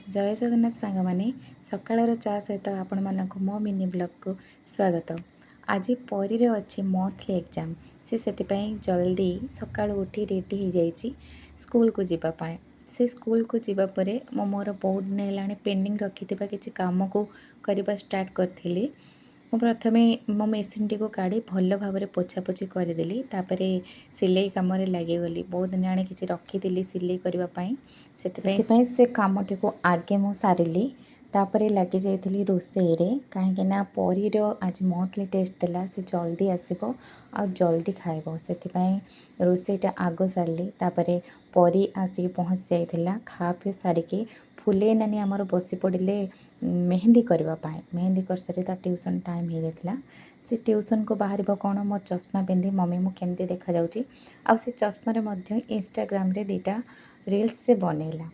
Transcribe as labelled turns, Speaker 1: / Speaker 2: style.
Speaker 1: जय जगन्नाथ सांग मैंने सकाळर चा सहित आपण मानक मो मिनी ब्लॉग को स्वागत। आज परी अच्छी मंथली एग्जाम से जल्दी सकाळु उठी रेडी हो जाइए स्कूल को जीवाई। से स्कूल को जीवापर मोर बहुत दिन है पेंडिंग रखि किसी कम को करने स्टार्ट करी। ମୁଁ ପ୍ରଥମେ ମୋ ମେସିନ୍ଟିକୁ କାଢ଼ି ଭଲ ଭାବରେ ପୋଛାପୋଛି କରିଦେଲି। ତାପରେ ସିଲେଇ କାମରେ ଲାଗିଗଲି। ବହୁତ ଦିନ ଆଣି କିଛି ରଖିଥିଲି ସିଲେଇ କରିବା ପାଇଁ, ସେଥିପାଇଁ ସେ କାମଟିକୁ ଆଗେ ମୁଁ ସାରିଲି। ତାପରେ ଲାଗି ଯାଇଥିଲି ରୋଷେଇରେ, କାହିଁକିନା ପରୀର ଆଜି ମନ୍ଥଲି ଟେଷ୍ଟ ଥିଲା। ସେ ଜଲ୍ଦି ଆସିବ ଆଉ ଜଲ୍ଦି ଖାଇବ, ସେଥିପାଇଁ ରୋଷେଇଟା ଆଗ ସାରିଲି। ତାପରେ ପରୀ ଆସିକି ପହଞ୍ଚି ଯାଇଥିଲା। ଖା ପିଇ ସାରିକି ଫୁଲେଇ ନାନୀ ଆମର ବସି ପଡ଼ିଲେ मेहंदी करने। मेहंदी कर सारी ट्यूशन टाइम हो जाता। से ट्यूशन को बाहर कौन मो चश्मा पिंधि मम्मी मु केमती देखा जाऊँगी। आ से चश्मार इंस्टाग्राम रे 2टा रील्स से बनैला।